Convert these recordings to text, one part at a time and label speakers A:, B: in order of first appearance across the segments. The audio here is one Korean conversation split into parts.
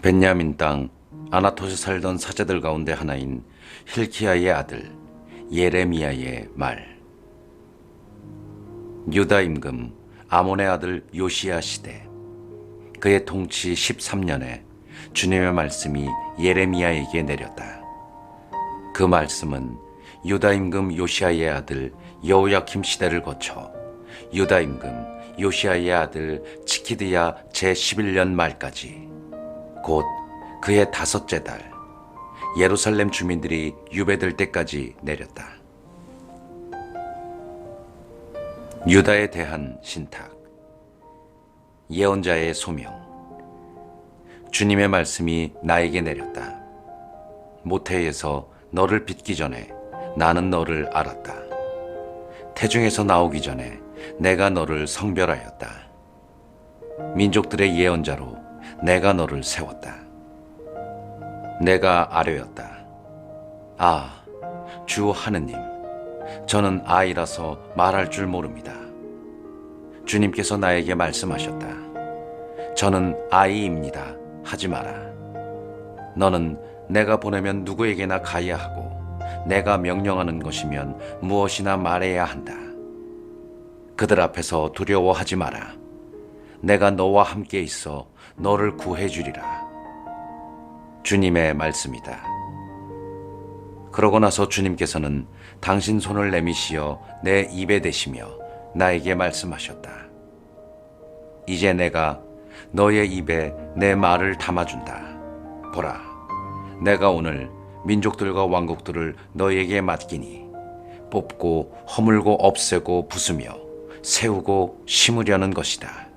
A: 벤야민 땅 아나토에 살던 사제들 가운데 하나인 힐키야의 아들 예레미야의 말. 유다 임금 아몬의 아들 요시야 시대, 그의 통치 13년에 주님의 말씀이 예레미야에게 내렸다. 그 말씀은 유다 임금 요시야의 아들 여호야킴 시대를 거쳐 유다 임금 요시야의 아들 치키드야 제11년 말까지, 곧 그의 5째 달 예루살렘 주민들이 유배될 때까지 내렸다. 유다에 대한 신탁. 예언자의 소명. 주님의 말씀이 나에게 내렸다. 모태에서 너를 빚기 전에 나는 너를 알았다. 태중에서 나오기 전에 내가 너를 성별하였다. 민족들의 예언자로 내가 너를 세웠다. 내가 아뢰었다. 아, 주 하느님, 저는 아이라서 말할 줄 모릅니다. 주님께서 나에게 말씀하셨다. 저는 아이입니다. 하지 마라. 너는 내가 보내면 누구에게나 가야 하고 내가 명령하는 것이면 무엇이나 말해야 한다. 그들 앞에서 두려워하지 마라. 내가 너와 함께 있어 너를 구해주리라. 주님의 말씀이다. 그러고 나서 주님께서는 당신 손을 내미시어 내 입에 대시며 나에게 말씀하셨다. 이제 내가 너의 입에 내 말을 담아준다. 보라, 내가 오늘 민족들과 왕국들을 너에게 맡기니 뽑고 허물고 없애고 부수며 세우고 심으려는 것이다.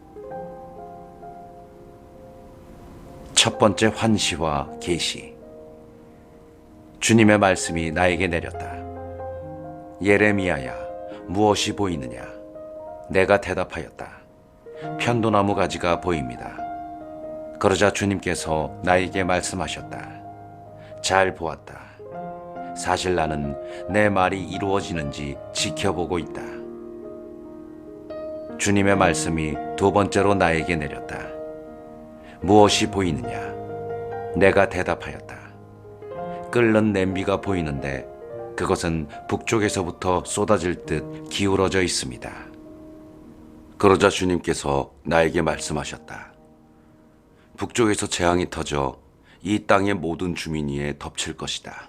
A: 첫 번째 환시와 계시. 주님의 말씀이 나에게 내렸다. 예레미야야, 무엇이 보이느냐? 내가 대답하였다. 편도나무 가지가 보입니다. 그러자 주님께서 나에게 말씀하셨다. 잘 보았다. 사실 나는 내 말이 이루어지는지 지켜보고 있다. 주님의 말씀이 2번째로 나에게 내렸다. 무엇이 보이느냐? 내가 대답하였다. 끓는 냄비가 보이는데 그것은 북쪽에서부터 쏟아질 듯 기울어져 있습니다. 그러자 주님께서 나에게 말씀하셨다. 북쪽에서 재앙이 터져 이 땅의 모든 주민 위에 덮칠 것이다.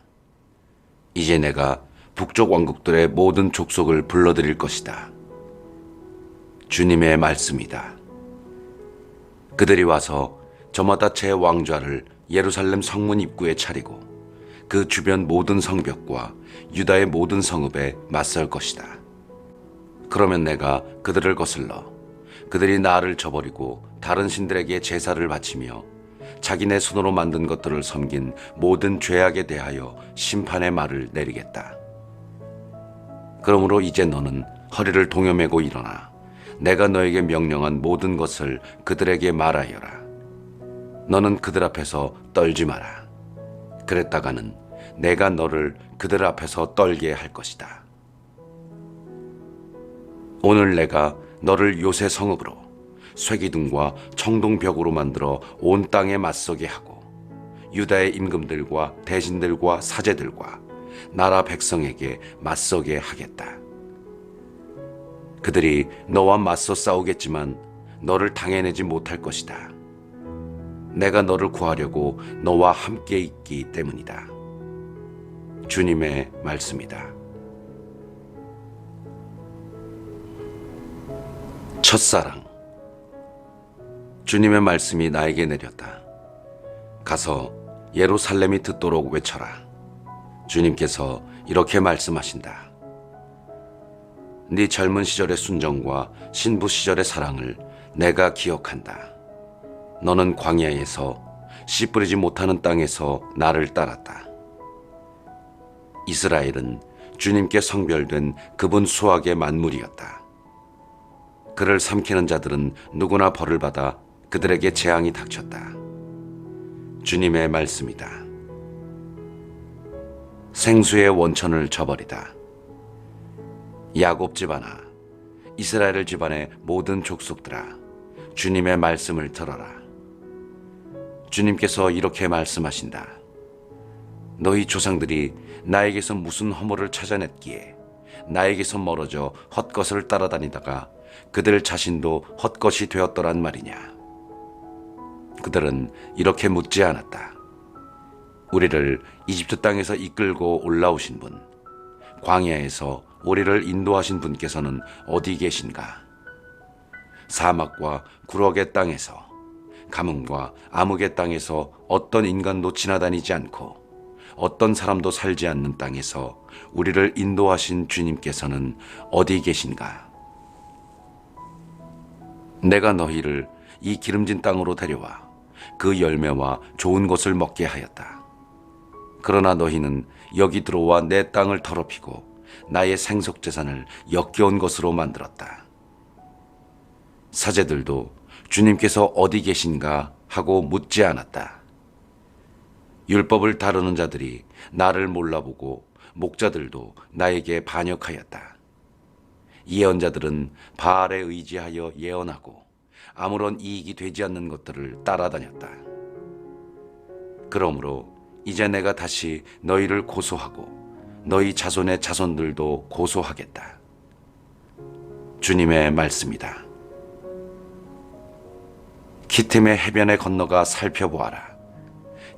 A: 이제 내가 북쪽 왕국들의 모든 족속을 불러들일 것이다. 주님의 말씀이다. 그들이 와서 저마다 제 왕좌를 예루살렘 성문 입구에 차리고 그 주변 모든 성벽과 유다의 모든 성읍에 맞설 것이다. 그러면 내가 그들을 거슬러 그들이 나를 저버리고 다른 신들에게 제사를 바치며 자기네 손으로 만든 것들을 섬긴 모든 죄악에 대하여 심판의 말을 내리겠다. 그러므로 이제 너는 허리를 동여매고 일어나 내가 너에게 명령한 모든 것을 그들에게 말하여라. 너는 그들 앞에서 떨지 마라. 그랬다가는 내가 너를 그들 앞에서 떨게 할 것이다. 오늘 내가 너를 요새 성읍으로 쇠기둥과 청동벽으로 만들어 온 땅에 맞서게 하고 유다의 임금들과 대신들과 사제들과 나라 백성에게 맞서게 하겠다. 그들이 너와 맞서 싸우겠지만 너를 당해내지 못할 것이다. 내가 너를 구하려고 너와 함께 있기 때문이다. 주님의 말씀이다. 첫사랑. 주님의 말씀이 나에게 내렸다. 가서 예루살렘이 듣도록 외쳐라. 주님께서 이렇게 말씀하신다. 네 젊은 시절의 순정과 신부 시절의 사랑을 내가 기억한다. 너는 광야에서 씨 뿌리지 못하는 땅에서 나를 따랐다. 이스라엘은 주님께 성별된 그분 수학의 만물이었다. 그를 삼키는 자들은 누구나 벌을 받아 그들에게 재앙이 닥쳤다. 주님의 말씀이다. 생수의 원천을 저버리다. 야곱 집안아, 이스라엘 집안의 모든 족속들아, 주님의 말씀을 들어라. 주님께서 이렇게 말씀하신다. 너희 조상들이 나에게서 무슨 허물을 찾아냈기에 나에게서 멀어져 헛것을 따라다니다가 그들 자신도 헛것이 되었더란 말이냐. 그들은 이렇게 묻지 않았다. 우리를 이집트 땅에서 이끌고 올라오신 분, 광야에서 우리를 인도하신 분께서는 어디 계신가? 사막과 구럭의 땅에서, 가뭄과 암흑의 땅에서 어떤 인간도 지나다니지 않고 어떤 사람도 살지 않는 땅에서 우리를 인도하신 주님께서는 어디 계신가? 내가 너희를 이 기름진 땅으로 데려와 그 열매와 좋은 것을 먹게 하였다. 그러나 너희는 여기 들어와 내 땅을 더럽히고 나의 생속재산을 역겨운 것으로 만들었다. 사제들도 주님께서 어디 계신가 하고 묻지 않았다. 율법을 다루는 자들이 나를 몰라보고 목자들도 나에게 반역하였다. 예언자들은 바알에 의지하여 예언하고 아무런 이익이 되지 않는 것들을 따라다녔다. 그러므로 이제 내가 다시 너희를 고소하고 너희 자손의 자손들도 고소하겠다. 주님의 말씀이다. 키팀의 해변에 건너가 살펴보아라.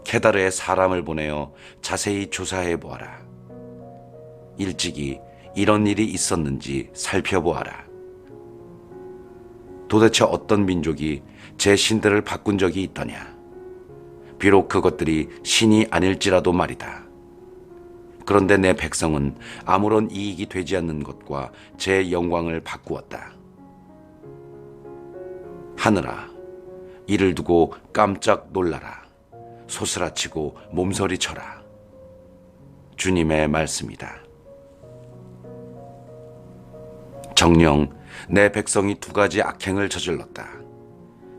A: 케다르에 사람을 보내어 자세히 조사해 보아라. 일찍이 이런 일이 있었는지 살펴보아라. 도대체 어떤 민족이 제 신들을 바꾼 적이 있더냐? 비록 그것들이 신이 아닐지라도 말이다. 그런데 내 백성은 아무런 이익이 되지 않는 것과 제 영광을 바꾸었다. 하늘아, 이를 두고 깜짝 놀라라. 소스라치고 몸서리 쳐라. 주님의 말씀이다. 정녕 내 백성이 두 가지 악행을 저질렀다.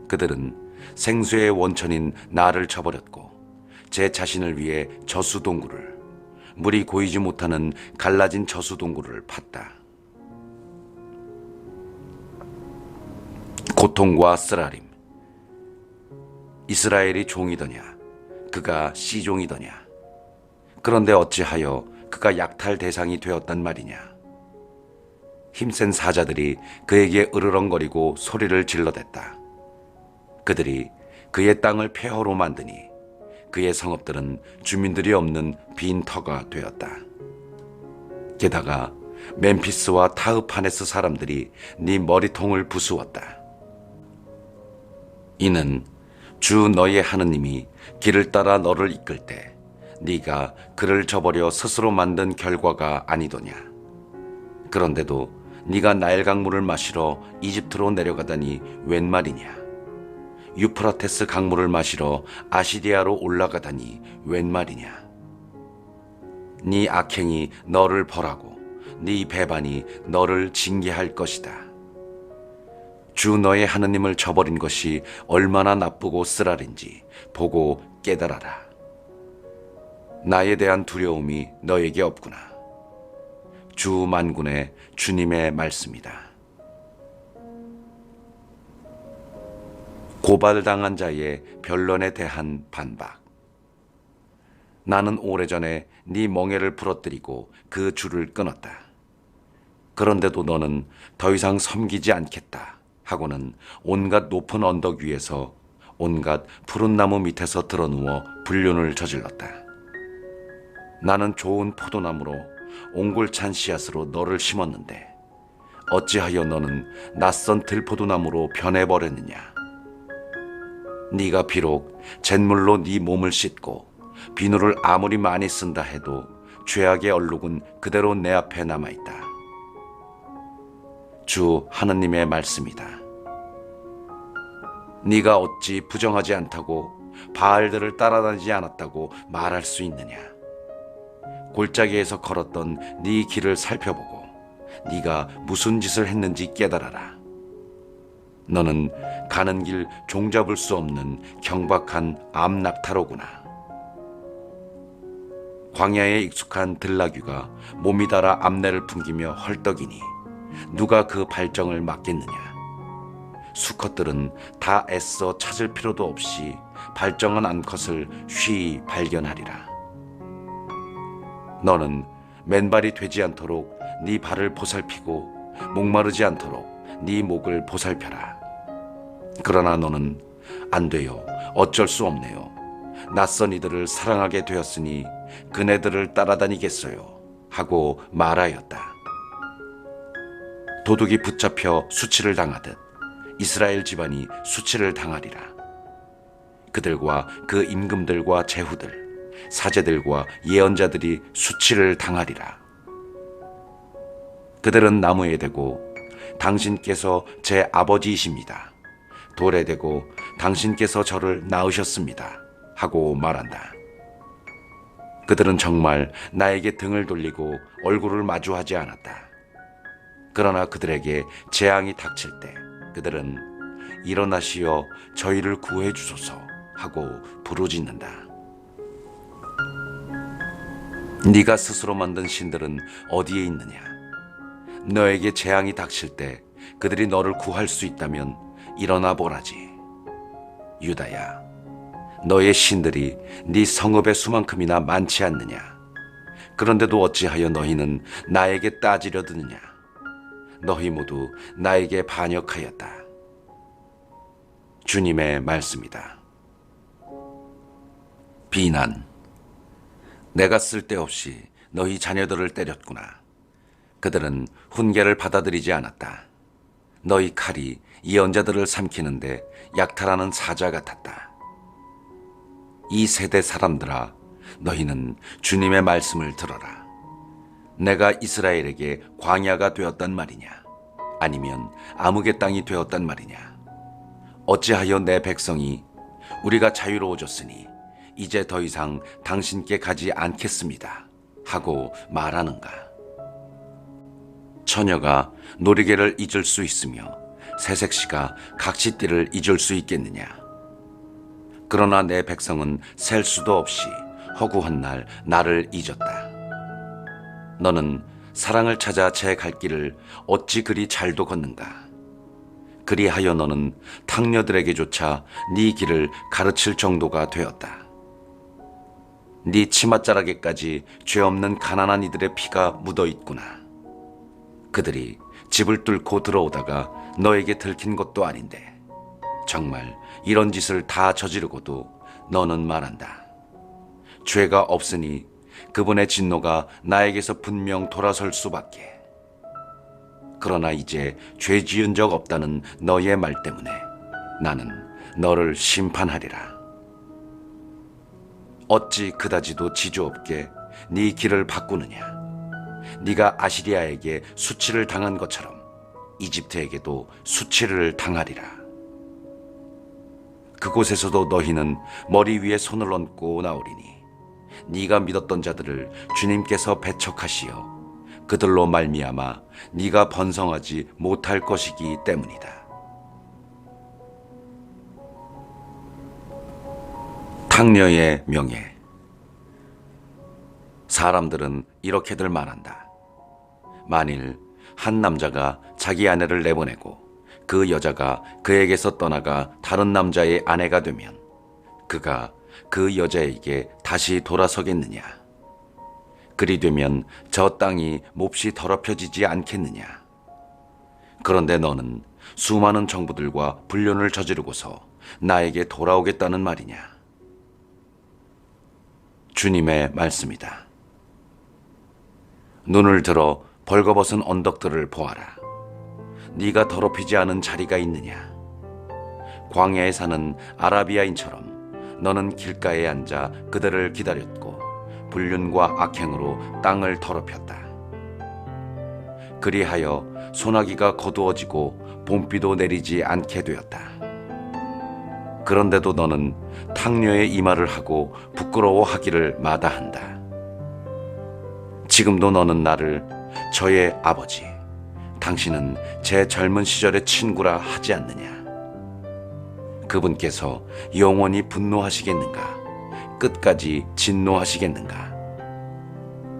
A: 그들은 생수의 원천인 나를 저버렸고 제 자신을 위해 저수동굴을, 물이 고이지 못하는 갈라진 저수동굴을 팠다. 고통과 쓰라림. 이스라엘이 종이더냐? 그가 씨종이더냐? 그런데 어찌하여 그가 약탈 대상이 되었단 말이냐? 힘센 사자들이 그에게 으르렁거리고 소리를 질러댔다. 그들이 그의 땅을 폐허로 만드니 그의 성읍들은 주민들이 없는 빈 터가 되었다. 게다가 멤피스와 타흐파네스 사람들이 네 머리통을 부수었다. 이는 주 너의 하느님이 길을 따라 너를 이끌 때 네가 그를 저버려 스스로 만든 결과가 아니더냐. 그런데도 네가 나일 강물을 마시러 이집트로 내려가다니 웬 말이냐. 유프라테스 강물을 마시러 아시리아로 올라가다니 웬 말이냐. 네 악행이 너를 벌하고 네 배반이 너를 징계할 것이다. 주 너의 하느님을 저버린 것이 얼마나 나쁘고 쓰라린지 보고 깨달아라. 나에 대한 두려움이 너에게 없구나. 주 만군의 주님의 말씀이다. 고발당한 자의 변론에 대한 반박. 나는 오래전에 네 멍에를 부러뜨리고 그 줄을 끊었다. 그런데도 너는 더 이상 섬기지 않겠다 하고는 온갖 높은 언덕 위에서 온갖 푸른 나무 밑에서 드러누워 불륜을 저질렀다. 나는 좋은 포도나무로 옹골찬 씨앗으로 너를 심었는데 어찌하여 너는 낯선 들포도나무로 변해버렸느냐. 네가 비록 잿물로 네 몸을 씻고 비누를 아무리 많이 쓴다 해도 죄악의 얼룩은 그대로 내 앞에 남아있다. 주 하느님의 말씀이다. 네가 어찌 부정하지 않다고 바알들을 따라다니지 않았다고 말할 수 있느냐. 골짜기에서 걸었던 네 길을 살펴보고 네가 무슨 짓을 했는지 깨달아라. 너는 가는 길 종잡을 수 없는 경박한 암낙타로구나. 광야에 익숙한 들나귀가 몸이 닳아 암내를 풍기며 헐떡이니 누가 그 발정을 막겠느냐. 수컷들은 다 애써 찾을 필요도 없이 발정한 암컷을 쉬이 발견하리라. 너는 맨발이 되지 않도록 네 발을 보살피고 목마르지 않도록 네 목을 보살펴라. 그러나 너는 안 돼요. 어쩔 수 없네요. 낯선 이들을 사랑하게 되었으니 그네들을 따라다니겠어요. 하고 말하였다. 도둑이 붙잡혀 수치를 당하듯 이스라엘 집안이 수치를 당하리라. 그들과 그 임금들과 제후들, 사제들과 예언자들이 수치를 당하리라. 그들은 나무에 대고 당신께서 제 아버지이십니다. 돌에 대고 당신께서 저를 낳으셨습니다. 하고 말한다. 그들은 정말 나에게 등을 돌리고 얼굴을 마주하지 않았다. 그러나 그들에게 재앙이 닥칠 때 그들은 일어나시어 저희를 구해 주소서 하고 부르짖는다. 네가 스스로 만든 신들은 어디에 있느냐? 너에게 재앙이 닥칠 때 그들이 너를 구할 수 있다면 일어나 보라지. 유다야, 너의 신들이 네 성읍의 수만큼이나 많지 않느냐? 그런데도 어찌하여 너희는 나에게 따지려 드느냐? 너희 모두 나에게 반역하였다. 주님의 말씀이다. 비난. 내가 쓸데없이 너희 자녀들을 때렸구나. 그들은 훈계를 받아들이지 않았다. 너희 칼이 예언자들을 삼키는데 약탈하는 사자 같았다. 이 세대 사람들아, 너희는 주님의 말씀을 들어라. 내가 이스라엘에게 광야가 되었단 말이냐? 아니면 암흑의 땅이 되었단 말이냐? 어찌하여 내 백성이 우리가 자유로워졌으니 이제 더 이상 당신께 가지 않겠습니다. 하고 말하는가? 처녀가 놀이개를 잊을 수 있으며 새색시가 각시띠를 잊을 수 있겠느냐? 그러나 내 백성은 셀 수도 없이 허구한 날 나를 잊었다. 너는 사랑을 찾아 제 갈 길을 어찌 그리 잘도 걷는가? 그리하여 너는 탕녀들에게조차 네 길을 가르칠 정도가 되었다. 네 치맛자락에까지 죄 없는 가난한 이들의 피가 묻어 있구나. 그들이 집을 뚫고 들어오다가 너에게 들킨 것도 아닌데 정말 이런 짓을 다 저지르고도 너는 말한다. 죄가 없으니 그분의 진노가 나에게서 분명 돌아설 수밖에. 그러나 이제 죄 지은 적 없다는 너의 말 때문에 나는 너를 심판하리라. 어찌 그다지도 지조 없게 네 길을 바꾸느냐? 네가 아시리아에게 수치를 당한 것처럼 이집트에게도 수치를 당하리라. 그곳에서도 너희는 머리 위에 손을 얹고 나오리니 네가 믿었던 자들을 주님께서 배척하시어 그들로 말미암아 네가 번성하지 못할 것이기 때문이다. 탕녀의 명예. 사람들은 이렇게들 말한다. 만일 한 남자가 자기 아내를 내보내고 그 여자가 그에게서 떠나가 다른 남자의 아내가 되면 그가 그 여자에게 다시 돌아서겠느냐? 그리 되면 저 땅이 몹시 더럽혀지지 않겠느냐? 그런데 너는 수많은 정부들과 불륜을 저지르고서 나에게 돌아오겠다는 말이냐? 주님의 말씀이다. 눈을 들어 벌거벗은 언덕들을 보아라. 네가 더럽히지 않은 자리가 있느냐? 광야에 사는 아라비아인처럼 너는 길가에 앉아 그들을 기다렸고 불륜과 악행으로 땅을 더럽혔다. 그리하여 소나기가 거두어지고 봄비도 내리지 않게 되었다. 그런데도 너는 탕녀의 이마를 하고 부끄러워하기를 마다한다. 지금도 너는 나를 저의 아버지, 당신은 제 젊은 시절의 친구라 하지 않느냐? 그분께서 영원히 분노하시겠는가? 끝까지 진노하시겠는가?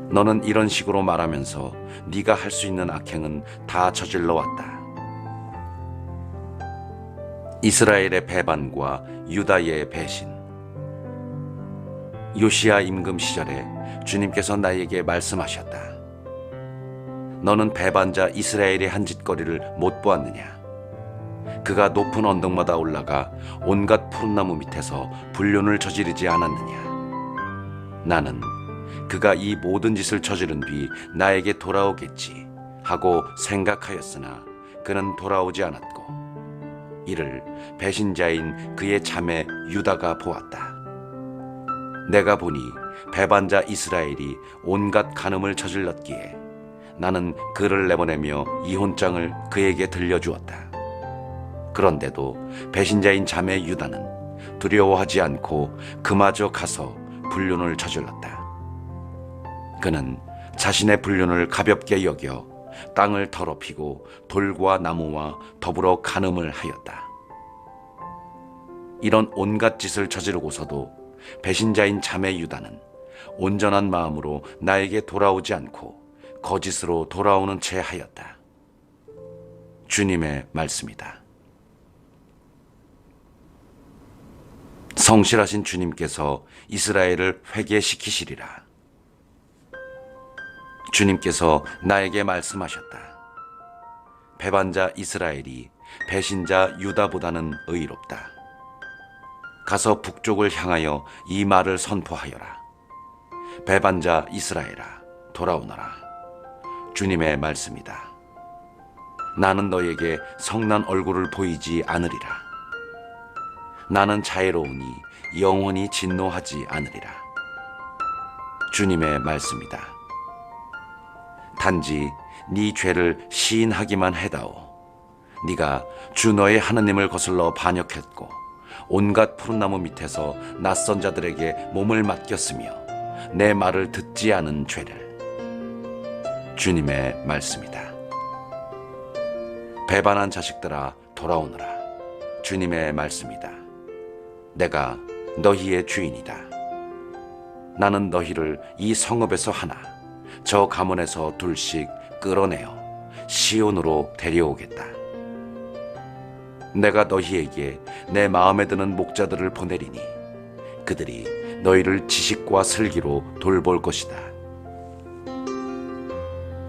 A: 너는 이런 식으로 말하면서 네가 할 수 있는 악행은 다 저질러 왔다. 이스라엘의 배반과 유다의 배신, 요시야 임금 시절에 주님께서 나에게 말씀하셨다. 너는 배반자 이스라엘의 한 짓거리를 못 보았느냐? 그가 높은 언덕마다 올라가 온갖 푸른 나무 밑에서 불륜을 저지르지 않았느냐? 나는 그가 이 모든 짓을 저지른 뒤 나에게 돌아오겠지 하고 생각하였으나 그는 돌아오지 않았고, 이를 배신자인 그의 자매 유다가 보았다. 내가 보니 배반자 이스라엘이 온갖 간음을 저질렀기에 나는 그를 내보내며 이혼장을 그에게 들려주었다. 그런데도 배신자인 자매 유다는 두려워하지 않고 그마저 가서 불륜을 저질렀다. 그는 자신의 불륜을 가볍게 여겨 땅을 더럽히고 돌과 나무와 더불어 간음을 하였다. 이런 온갖 짓을 저지르고서도 배신자인 자매 유다는 온전한 마음으로 나에게 돌아오지 않고 거짓으로 돌아오는 채 하였다. 주님의 말씀이다. 성실하신 주님께서 이스라엘을 회개시키시리라. 주님께서 나에게 말씀하셨다. 배반자 이스라엘이 배신자 유다보다는 의롭다. 가서 북쪽을 향하여 이 말을 선포하여라. 배반자 이스라엘아, 돌아오너라. 주님의 말씀이다. 나는 너에게 성난 얼굴을 보이지 않으리라. 나는 자애로우니 영원히 진노하지 않으리라. 주님의 말씀이다. 단지 네 죄를 시인하기만 해다오. 네가 주 너의 하나님을 거슬러 반역했고 온갖 푸른 나무 밑에서 낯선 자들에게 몸을 맡겼으며 내 말을 듣지 않은 죄를. 주님의 말씀이다. 배반한 자식들아, 돌아오너라. 주님의 말씀이다. 내가 너희의 주인이다. 나는 너희를 이 성읍에서 하나, 저 가문에서 둘씩 끌어내어 시온으로 데려오겠다. 내가 너희에게 내 마음에 드는 목자들을 보내리니 그들이 너희를 지식과 슬기로 돌볼 것이다.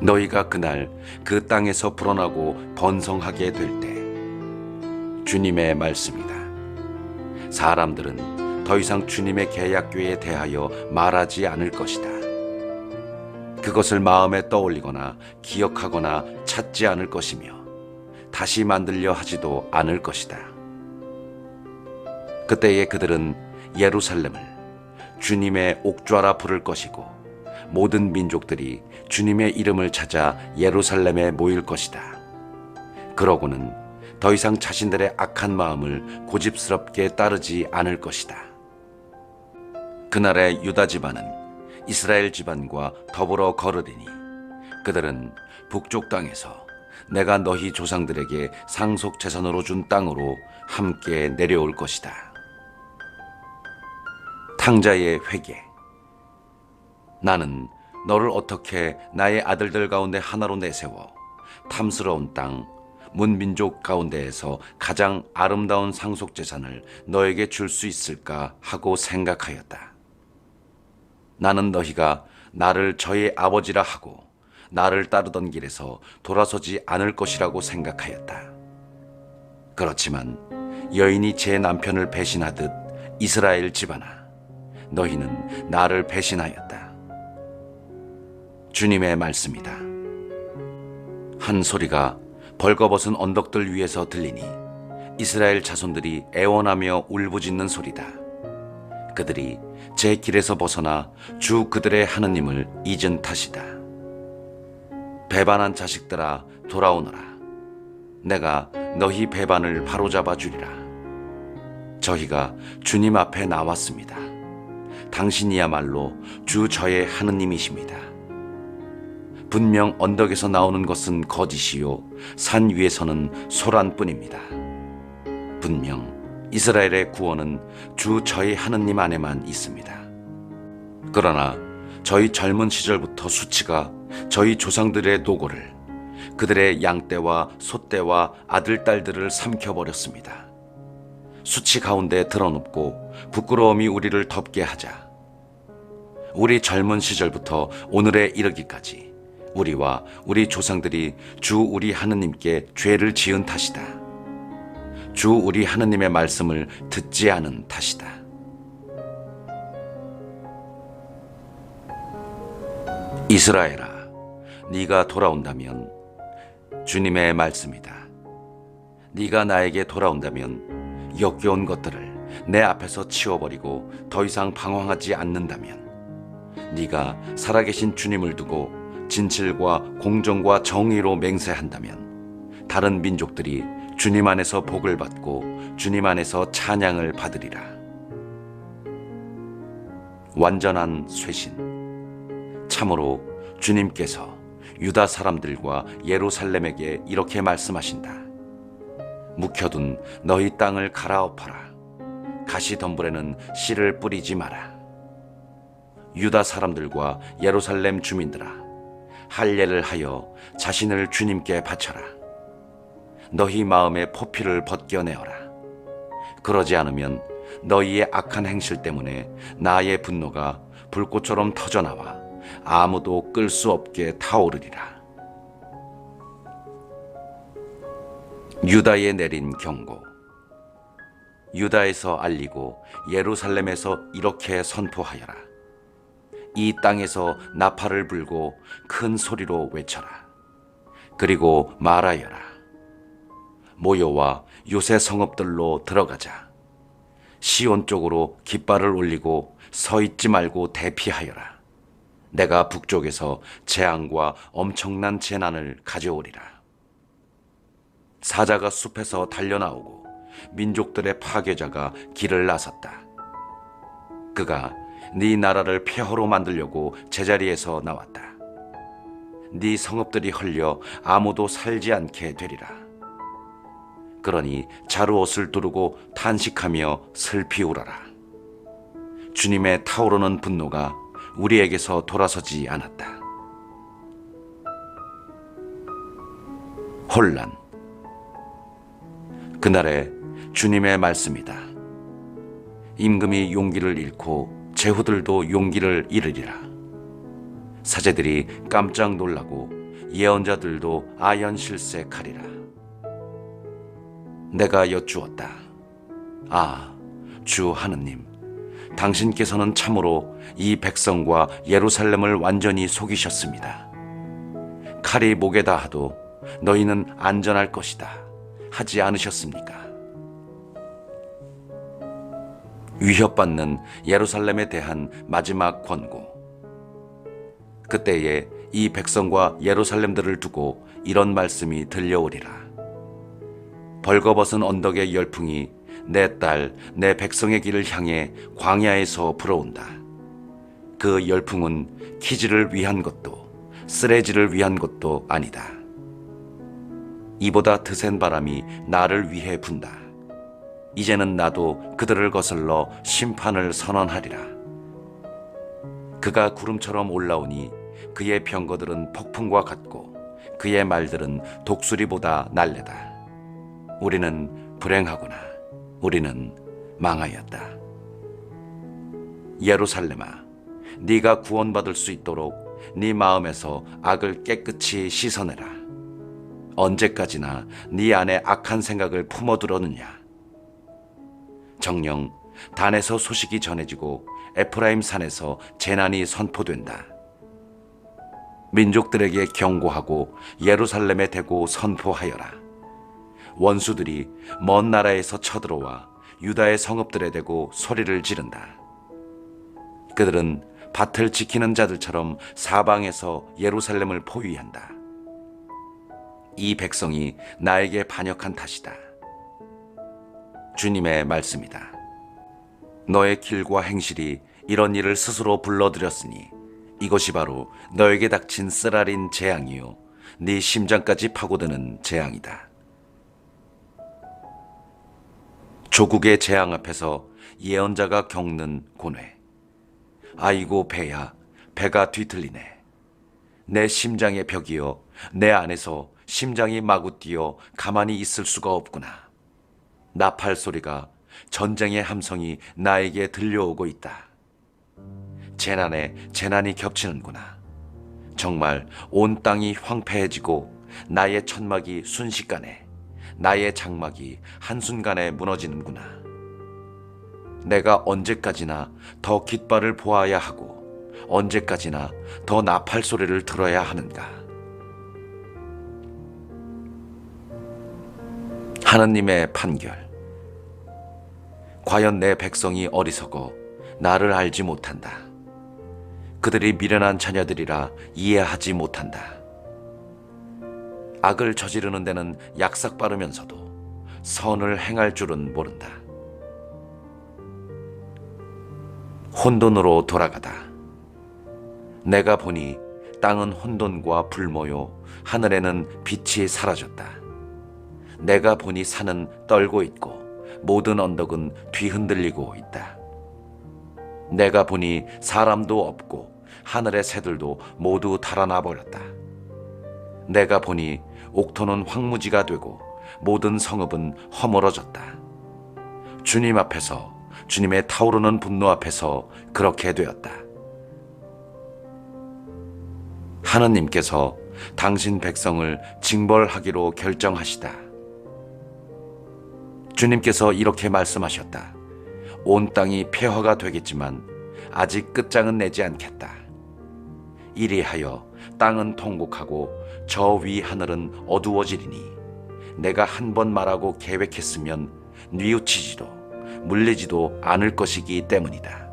A: 너희가 그날 그 땅에서 불어나고 번성하게 될 때, 주님의 말씀이다. 사람들은 더 이상 주님의 계약궤에 대하여 말하지 않을 것이다. 그것을 마음에 떠올리거나 기억하거나 찾지 않을 것이며 다시 만들려 하지도 않을 것이다. 그때에 그들은 예루살렘을 주님의 옥좌라 부를 것이고 모든 민족들이 주님의 이름을 찾아 예루살렘에 모일 것이다. 그러고는 더 이상 자신들의 악한 마음을 고집스럽게 따르지 않을 것이다. 그날에 유다 집안은 이스라엘 집안과 더불어 거르리니 그들은 북쪽 땅에서 내가 너희 조상들에게 상속 재산으로 준 땅으로 함께 내려올 것이다. 탕자의 회개. 나는 너를 어떻게 나의 아들들 가운데 하나로 내세워 탐스러운 땅, 문민족 가운데에서 가장 아름다운 상속 재산을 너에게 줄 수 있을까 하고 생각하였다. 나는 너희가 나를 저의 아버지라 하고 나를 따르던 길에서 돌아서지 않을 것이라고 생각하였다. 그렇지만 여인이 제 남편을 배신하듯 이스라엘 집안아, 너희는 나를 배신하였다. 주님의 말씀이다. 한 소리가 벌거벗은 언덕들 위에서 들리니 이스라엘 자손들이 애원하며 울부짖는 소리다. 그들이 제 길에서 벗어나 주 그들의 하느님을 잊은 탓이다. 배반한 자식들아, 돌아오너라. 내가 너희 배반을 바로잡아 주리라. 저희가 주님 앞에 나왔습니다. 당신이야말로 주 저의 하느님이십니다. 분명 언덕에서 나오는 것은 거짓이요 산 위에서는 소란뿐입니다. 분명 이스라엘의 구원은 주 저희 하느님 안에만 있습니다. 그러나 저희 젊은 시절부터 수치가 저희 조상들의 노고를, 그들의 양떼와 소떼와 아들, 딸들을 삼켜버렸습니다. 수치 가운데 드러눕고 부끄러움이 우리를 덮게 하자 우리 젊은 시절부터 오늘에 이르기까지 우리와 우리 조상들이 주 우리 하느님께 죄를 지은 탓이다. 주 우리 하느님의 말씀을 듣지 않은 탓이다. 이스라엘아, 네가 돌아온다면 주님의 말씀이다. 네가 나에게 돌아온다면 역겨운 것들을 내 앞에서 치워버리고 더 이상 방황하지 않는다면, 네가 살아계신 주님을 두고 진실과 공정과 정의로 맹세한다면 다른 민족들이 주님 안에서 복을 받고 주님 안에서 찬양을 받으리라. 완전한 쇄신. 참으로 주님께서 유다 사람들과 예루살렘에게 이렇게 말씀하신다. 묵혀둔 너희 땅을 갈아엎어라. 가시덤불에는 씨를 뿌리지 마라. 유다 사람들과 예루살렘 주민들아, 할례를 하여 자신을 주님께 바쳐라. 너희 마음의 포피를 벗겨내어라. 그러지 않으면 너희의 악한 행실 때문에 나의 분노가 불꽃처럼 터져나와 아무도 끌 수 없게 타오르리라. 유다에 내린 경고. 유다에서 알리고 예루살렘에서 이렇게 선포하여라. 이 땅에서 나팔을 불고 큰 소리로 외쳐라. 그리고 말하여라. 모여와 요새 성읍들로 들어가자. 시온 쪽으로 깃발을 올리고 서 있지 말고 대피하여라. 내가 북쪽에서 재앙과 엄청난 재난을 가져오리라. 사자가 숲에서 달려나오고 민족들의 파괴자가 길을 나섰다. 그가 네 나라를 폐허로 만들려고 제자리에서 나왔다. 네 성읍들이 헐려 아무도 살지 않게 되리라. 그러니 자루옷을 두르고 탄식하며 슬피 울어라. 주님의 타오르는 분노가 우리에게서 돌아서지 않았다. 혼란. 그날에 주님의 말씀이다. 임금이 용기를 잃고 제후들도 용기를 잃으리라. 사제들이 깜짝 놀라고 예언자들도 아연실색하리라. 내가 여쭈었다. 아, 주 하느님, 당신께서는 참으로 이 백성과 예루살렘을 완전히 속이셨습니다. 칼이 목에 닿아도 너희는 안전할 것이다 하지 않으셨습니까? 위협받는 예루살렘에 대한 마지막 권고. 그때에 이 백성과 예루살렘들을 두고 이런 말씀이 들려오리라. 벌거벗은 언덕의 열풍이 내 딸, 내 백성의 길을 향해 광야에서 불어온다. 그 열풍은 키즈를 위한 것도 쓰레지를 위한 것도 아니다. 이보다 드센 바람이 나를 위해 분다. 이제는 나도 그들을 거슬러 심판을 선언하리라. 그가 구름처럼 올라오니 그의 병거들은 폭풍과 같고 그의 말들은 독수리보다 날래다. 우리는 불행하구나. 우리는 망하였다. 예루살렘아, 네가 구원받을 수 있도록 네 마음에서 악을 깨끗이 씻어내라. 언제까지나 네 안에 악한 생각을 품어두려느냐. 정녕 단에서 소식이 전해지고 에프라임 산에서 재난이 선포된다. 민족들에게 경고하고 예루살렘에 대고 선포하여라. 원수들이 먼 나라에서 쳐들어와 유다의 성읍들에 대고 소리를 지른다. 그들은 밭을 지키는 자들처럼 사방에서 예루살렘을 포위한다. 이 백성이 나에게 반역한 탓이다. 주님의 말씀이다. 너의 길과 행실이 이런 일을 스스로 불러들였으니 이것이 바로 너에게 닥친 쓰라린 재앙이요 네 심장까지 파고드는 재앙이다. 조국의 재앙 앞에서 예언자가 겪는 고뇌. 아이고 배야, 배가 뒤틀리네. 내 심장의 벽이여, 내 안에서 심장이 마구 뛰어 가만히 있을 수가 없구나. 나팔 소리가, 전쟁의 함성이 나에게 들려오고 있다. 재난에 재난이 겹치는구나. 정말 온 땅이 황폐해지고 나의 천막이 순식간에, 나의 장막이 한순간에 무너지는구나. 내가 언제까지나 더 깃발을 보아야 하고 언제까지나 더 나팔 소리를 들어야 하는가. 하느님의 판결. 과연 내 백성이 어리석어 나를 알지 못한다. 그들이 미련한 자녀들이라 이해하지 못한다. 악을 저지르는 데는 약삭 빠르면서도 선을 행할 줄은 모른다. 혼돈으로 돌아가다. 내가 보니 땅은 혼돈과 불모요 하늘에는 빛이 사라졌다. 내가 보니 산은 떨고 있고 모든 언덕은 뒤흔들리고 있다. 내가 보니 사람도 없고 하늘의 새들도 모두 달아나 버렸다. 내가 보니 옥토는 황무지가 되고 모든 성읍은 허물어졌다. 주님 앞에서, 주님의 타오르는 분노 앞에서 그렇게 되었다. 하느님께서 당신 백성을 징벌하기로 결정하시다. 주님께서 이렇게 말씀하셨다. 온 땅이 폐허가 되겠지만 아직 끝장은 내지 않겠다. 이리하여 땅은 통곡하고 저 위 하늘은 어두워지리니 내가 한 번 말하고 계획했으면 뉘우치지도 물리지도 않을 것이기 때문이다.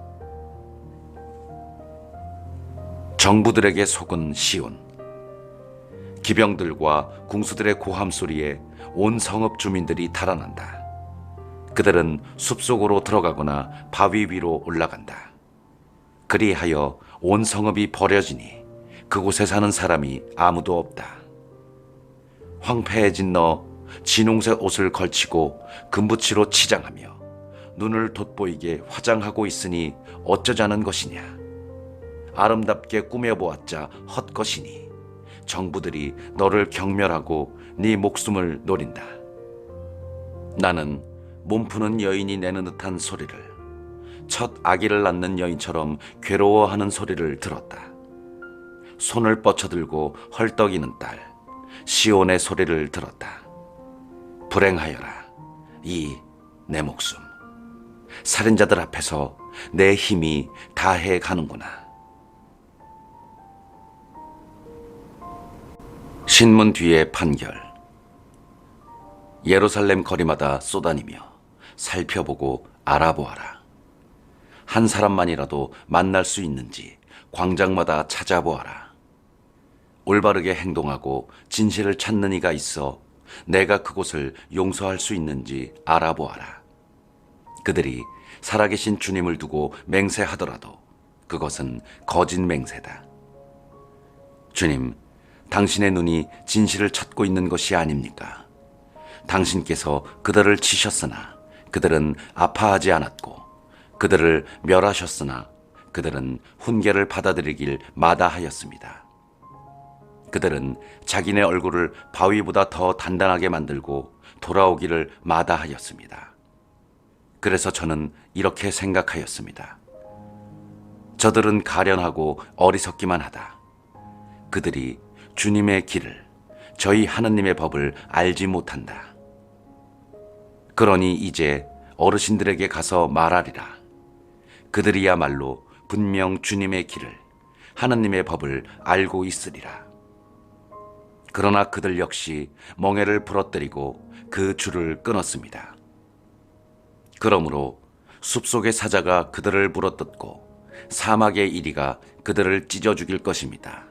A: 정부들에게 속은 시온. 기병들과 궁수들의 고함 소리에 온 성읍 주민들이 달아난다. 그들은 숲속으로 들어가거나 바위 위로 올라간다. 그리하여 온 성읍이 버려지니 그곳에 사는 사람이 아무도 없다. 황폐해진 너, 진홍색 옷을 걸치고 금붙이로 치장하며 눈을 돋보이게 화장하고 있으니 어쩌자는 것이냐. 아름답게 꾸며보았자 헛것이니 정부들이 너를 경멸하고 네 목숨을 노린다. 나는 몸푸는 여인이 내는 듯한 소리를, 첫 아기를 낳는 여인처럼 괴로워하는 소리를 들었다. 손을 뻗쳐들고 헐떡이는 딸, 시온의 소리를 들었다. 불행하여라, 이 내 목숨. 살인자들 앞에서 내 힘이 다해 가는구나. 신문 뒤의 판결. 예루살렘 거리마다 쏘다니며 살펴보고 알아보아라. 한 사람만이라도 만날 수 있는지 광장마다 찾아보아라. 올바르게 행동하고 진실을 찾는 이가 있어 내가 그곳을 용서할 수 있는지 알아보아라. 그들이 살아계신 주님을 두고 맹세하더라도 그것은 거짓 맹세다. 주님, 당신의 눈이 진실을 찾고 있는 것이 아닙니까? 당신께서 그들을 치셨으나 그들은 아파하지 않았고 그들을 멸하셨으나 그들은 훈계를 받아들이길 마다하였습니다. 그들은 자기네 얼굴을 바위보다 더 단단하게 만들고 돌아오기를 마다하였습니다. 그래서 저는 이렇게 생각하였습니다. 저들은 가련하고 어리석기만 하다. 그들이 주님의 길을, 저희 하느님의 법을 알지 못한다. 그러니 이제 어르신들에게 가서 말하리라. 그들이야말로 분명 주님의 길을, 하느님의 법을 알고 있으리라. 그러나 그들 역시 멍에를 부러뜨리고 그 줄을 끊었습니다. 그러므로 숲속의 사자가 그들을 물어뜯고 사막의 이리가 그들을 찢어 죽일 것입니다.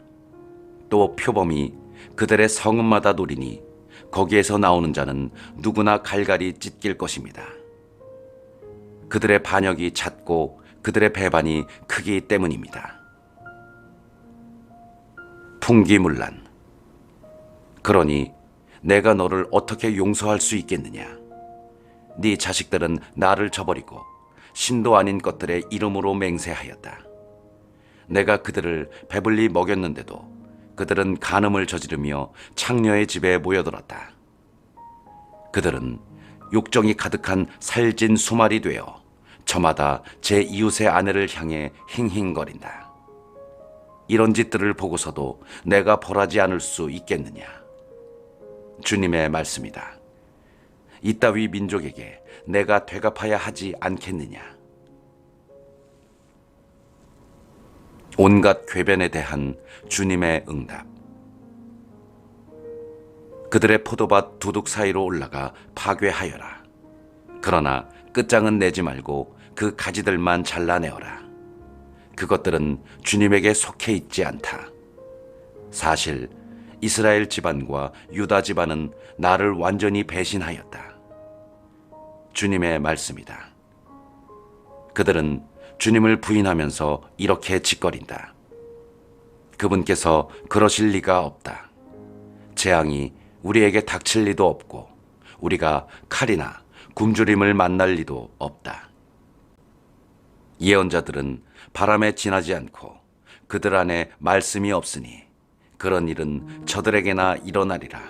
A: 또 표범이 그들의 성읍마다 노리니 거기에서 나오는 자는 누구나 갈갈이 찢길 것입니다. 그들의 반역이 잦고 그들의 배반이 크기 때문입니다. 풍기문란. 그러니 내가 너를 어떻게 용서할 수 있겠느냐? 네 자식들은 나를 저버리고 신도 아닌 것들의 이름으로 맹세하였다. 내가 그들을 배불리 먹였는데도 그들은 간음을 저지르며 창녀의 집에 모여들었다. 그들은 욕정이 가득한 살진 수말이 되어 저마다 제 이웃의 아내를 향해 힝힝거린다. 이런 짓들을 보고서도 내가 벌하지 않을 수 있겠느냐? 주님의 말씀이다. 이따위 민족에게 내가 되갚아야 하지 않겠느냐? 온갖 궤변에 대한 주님의 응답. 그들의 포도밭 두둑 사이로 올라가 파괴하여라. 그러나 끝장은 내지 말고 그 가지들만 잘라내어라. 그것들은 주님에게 속해 있지 않다. 사실 이스라엘 집안과 유다 집안은 나를 완전히 배신하였다. 주님의 말씀이다. 그들은 주님을 부인하면서 이렇게 짓거린다. 그분께서 그러실 리가 없다. 재앙이 우리에게 닥칠 리도 없고 우리가 칼이나 굶주림을 만날 리도 없다. 예언자들은 바람에 지나지 않고 그들 안에 말씀이 없으니 그런 일은 저들에게나 일어나리라.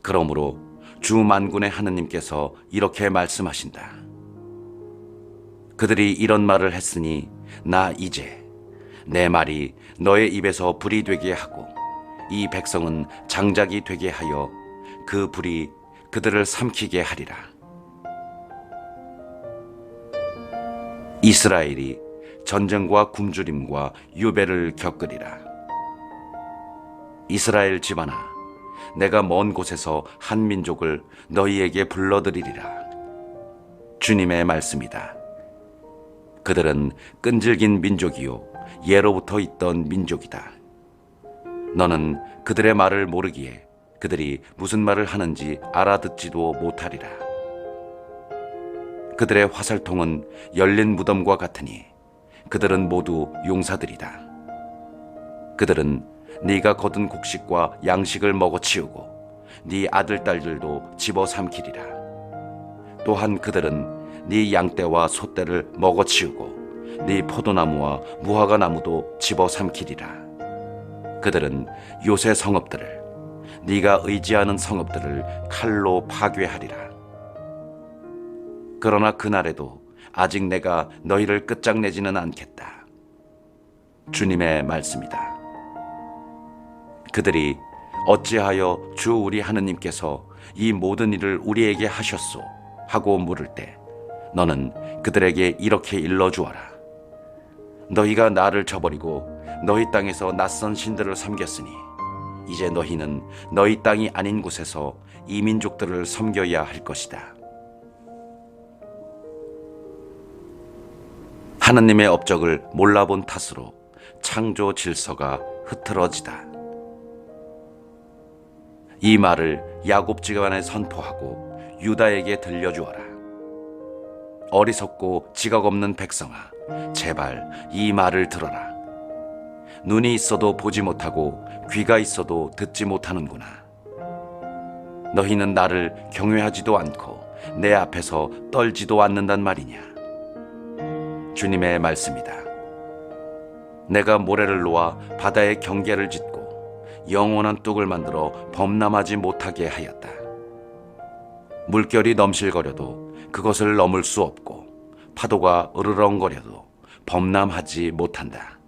A: 그러므로 주 만군의 하느님께서 이렇게 말씀하신다. 그들이 이런 말을 했으니 나 이제 내 말이 너의 입에서 불이 되게 하고 이 백성은 장작이 되게 하여 그 불이 그들을 삼키게 하리라. 이스라엘이 전쟁과 굶주림과 유배를 겪으리라. 이스라엘 집안아, 내가 먼 곳에서 한 민족을 너희에게 불러들이리라. 주님의 말씀이다. 그들은 끈질긴 민족이요 예로부터 있던 민족이다. 너는 그들의 말을 모르기에 그들이 무슨 말을 하는지 알아듣지도 못하리라. 그들의 화살통은 열린 무덤과 같으니 그들은 모두 용사들이다. 그들은 네가 거둔 곡식과 양식을 먹어치우고 네 아들 딸들도 집어삼키리라. 또한 그들은 네 양떼와 소떼를 먹어치우고 네 포도나무와 무화과 나무도 집어삼키리라. 그들은 요새 성읍들을 네가 의지하는 성읍들을 칼로 파괴하리라. 그러나 그날에도 아직 내가 너희를 끝장내지는 않겠다. 주님의 말씀이다. 그들이 어찌하여 주 우리 하느님께서 이 모든 일을 우리에게 하셨소? 하고 물을 때 너는 그들에게 이렇게 일러주어라. 너희가 나를 저버리고 너희 땅에서 낯선 신들을 섬겼으니 이제 너희는 너희 땅이 아닌 곳에서 이 민족들을 섬겨야 할 것이다. 하느님의 업적을 몰라본 탓으로 창조 질서가 흐트러지다. 이 말을 야곱 집안에 선포하고 유다에게 들려주어라. 어리석고 지각 없는 백성아, 제발 이 말을 들어라. 눈이 있어도 보지 못하고 귀가 있어도 듣지 못하는구나. 너희는 나를 경외하지도 않고 내 앞에서 떨지도 않는단 말이냐. 주님의 말씀이다. 내가 모래를 놓아 바다에 경계를 짓고 영원한 뚝을 만들어 범람하지 못하게 하였다. 물결이 넘실거려도 그것을 넘을 수 없고 파도가 으르렁거려도 범람하지 못한다.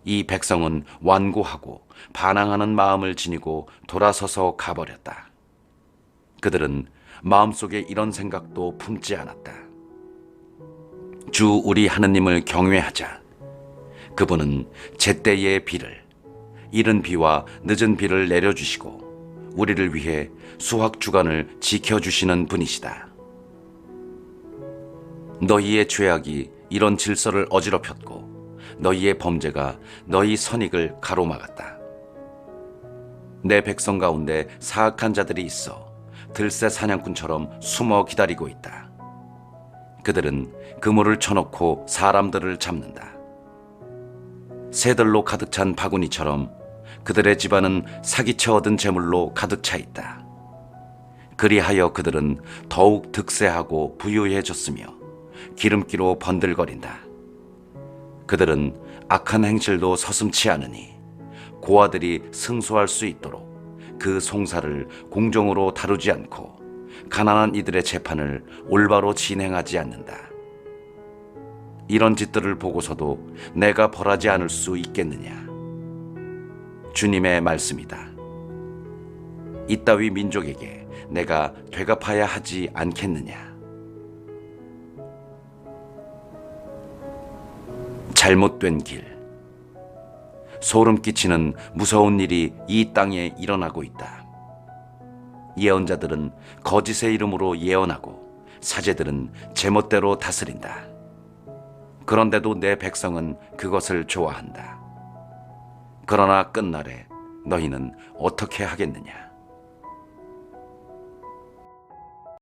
A: 이 백성은 완고하고 반항하는 마음을 지니고 돌아서서 가버렸다. 그들은 마음속에 이런 생각도 품지 않았다. 주 우리 하느님을 경외하자. 그분은 제때의 비를, 이른 비와 늦은 비를 내려주시고 우리를 위해 수확 주간을 지켜주시는 분이시다. 너희의 죄악이 이런 질서를 어지럽혔고 너희의 범죄가 너희 선익을 가로막았다. 내 백성 가운데 사악한 자들이 있어 들새 사냥꾼처럼 숨어 기다리고 있다. 그들은 그물을 쳐놓고 사람들을 잡는다. 새들로 가득 찬 바구니처럼 그들의 집안은 사기쳐 얻은 재물로 가득 차 있다. 그리하여 그들은 더욱 득세하고 부유해졌으며 기름기로 번들거린다. 그들은 악한 행실도 서슴지 않으니 고아들이 승소할 수 있도록 그 송사를 공정으로 다루지 않고 가난한 이들의 재판을 올바로 진행하지 않는다. 이런 짓들을 보고서도 내가 벌하지 않을 수 있겠느냐? 주님의 말씀이다. 이따위 민족에게 내가 되갚아야 하지 않겠느냐? 잘못된 길. 소름 끼치는 무서운 일이 이 땅에 일어나고 있다. 예언자들은 거짓의 이름으로 예언하고 사제들은 제멋대로 다스린다. 그런데도 내 백성은 그것을 좋아한다. 그러나 끝날에 너희는 어떻게 하겠느냐?